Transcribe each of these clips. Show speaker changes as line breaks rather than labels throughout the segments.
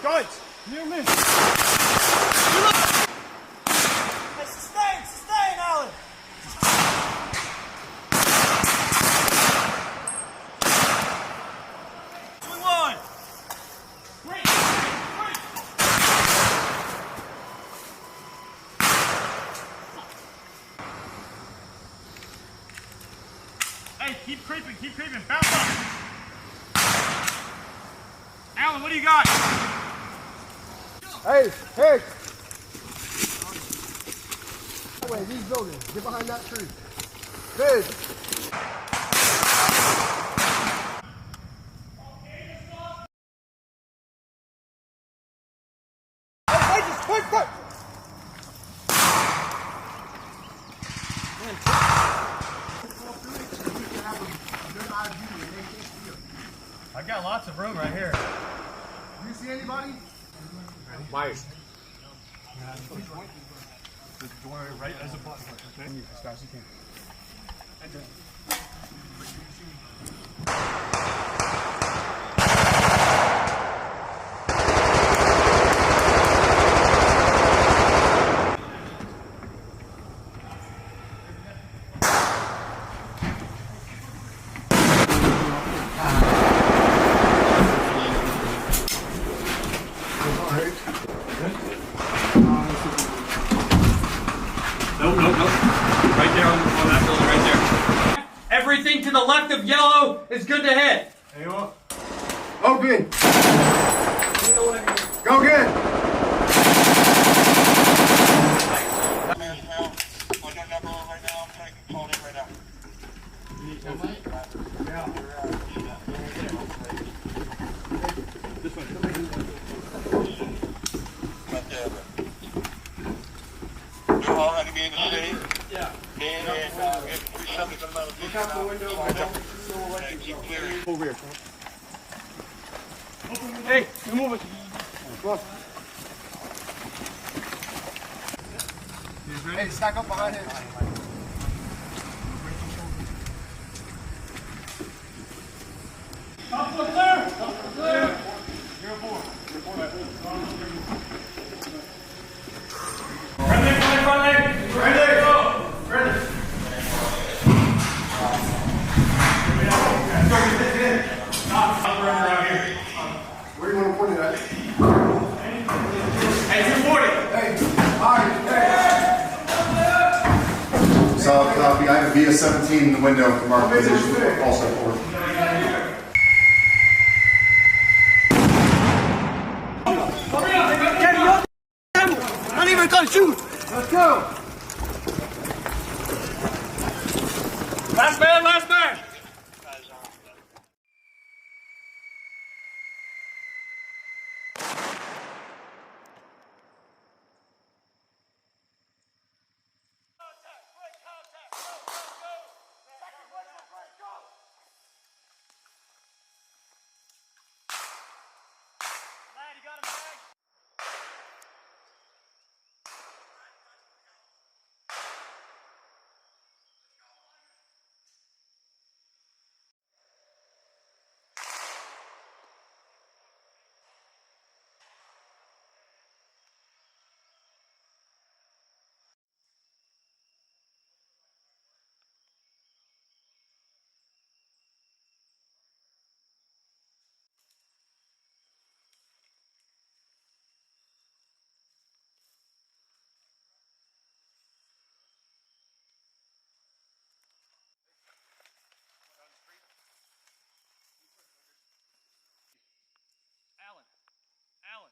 Guys, near me.
Hey, sustain, Alan. Swing one.
Hey, keep creeping, bounce up. Alan, what do you got?
Hey! That way, these buildings. Get behind that tree. Good. Quick!
I got lots of room right here.
Do you see anybody?
Myers. Right as a button. Okay. As fast as you can. Nope. Right there on that building right there. Everything to the left of yellow is good to hit. There you are.
Open! Go again!
Already be in the city.
Yeah.
And look out the window. Keep clear.
Over here.
Hey, you move it.
Come on. Hey, stack up behind him.
Top floor clear. You're aboard. Front leg. Ready, go. Ready.
Where do you want to point it at?
Hey, 240.
Hey, alright, hey.
Solid copy. I have a VS-17 in the window from our position, also forward.
Not even gonna shoot.
Let's go!
Last man. Alan.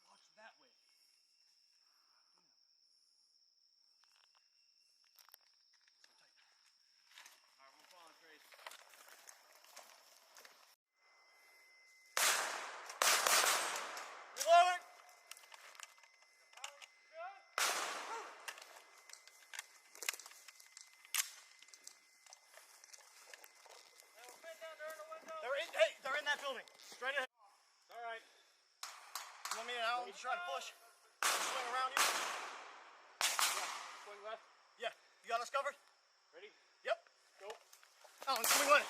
Watch that way. Alright, we're following Trace. Reloading!
They're in that building. Straight ahead.
All right.
You want me and Alan to try to push? Swing around you?
Yeah. Swing left.
Yeah. You got us covered?
Ready?
Yep.
Go.
Alan, swing left.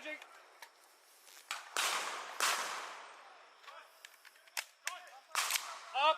Charging. Up.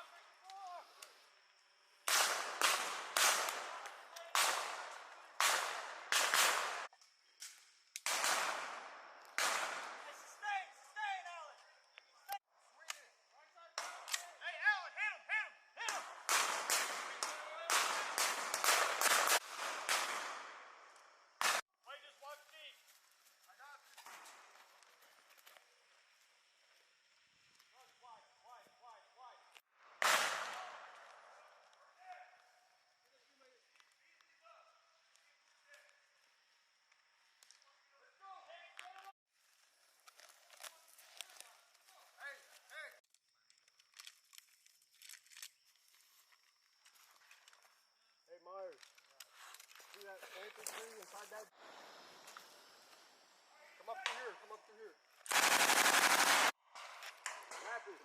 Hey, Myers. See that planter tree inside that? Come up through here. Come up through here. Happy.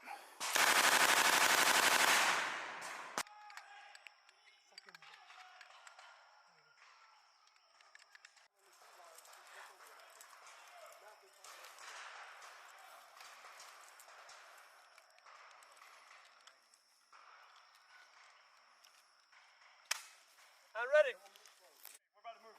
I'm ready.
We're about to move.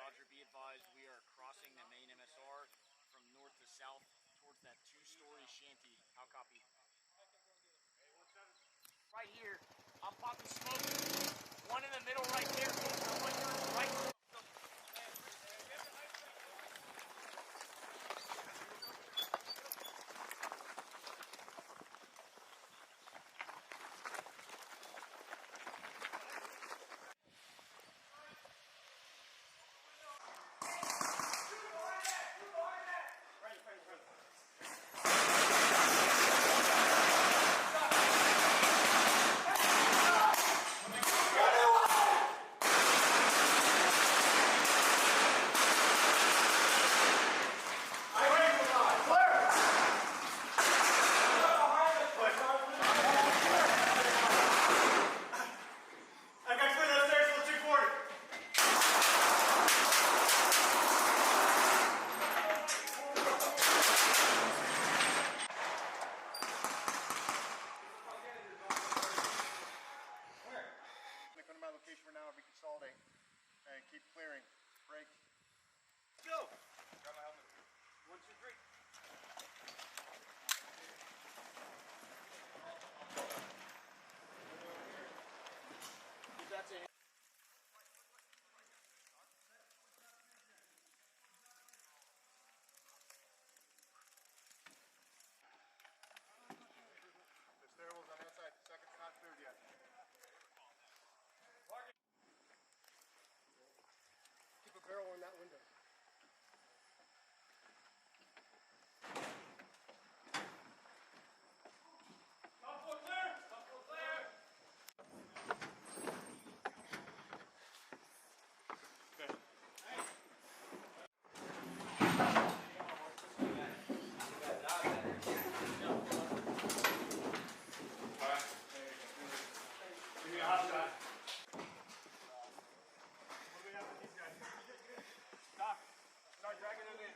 Roger, be advised, we are crossing the main MSR from north to south towards that two-story shanty. How copy? Right here, I'm popping smoke. One in the middle right there. One right.
Come to my location for now, reconsolidate, and keep clearing. Break.
Go. Grab my helmet. 1, 2, 3.
That's it.
The stairwell's on that side. The second's not cleared yet.
Keep a barrel in that window.
Top floor clear. Top floor clear.
Give me a hot shot. What do we have with these guys? Doc, start dragging them in.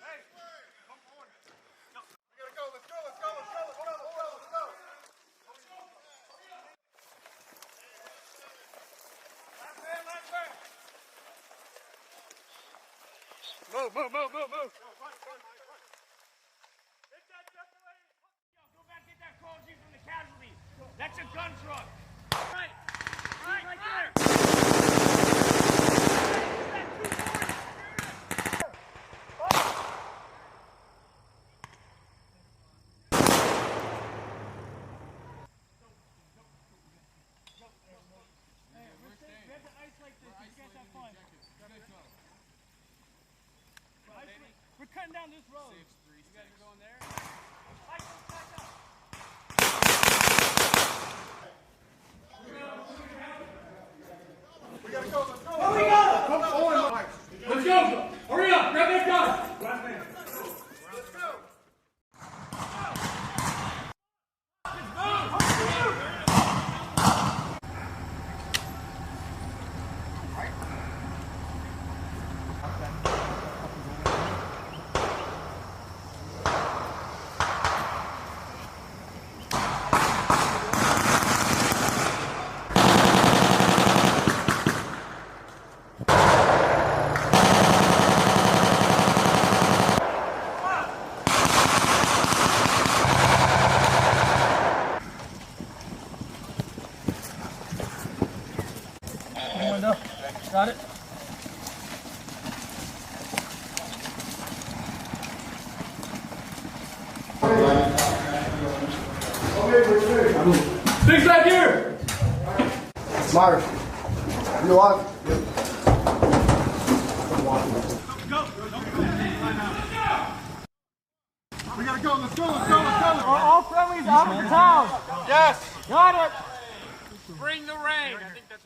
Hey, come on. We gotta go. Let's go. Let's go. Let's go. Let's go. Let's go. Let's go.
Move, move, move, move, move.
Run, run, run.
That's a gun truck. Right there. We're cutting down this road. You guys are going there?
We gotta go, let's go.
Let's go! Hurry up! Grab that gun!
Last man. Let's go.
Got it? Things back here!
Myers, you alive? Yep.
We gotta go, let's go, let's go, let's go.
All friendlies out of the town!
Yes.
Got it!
Bring the rain. I think that's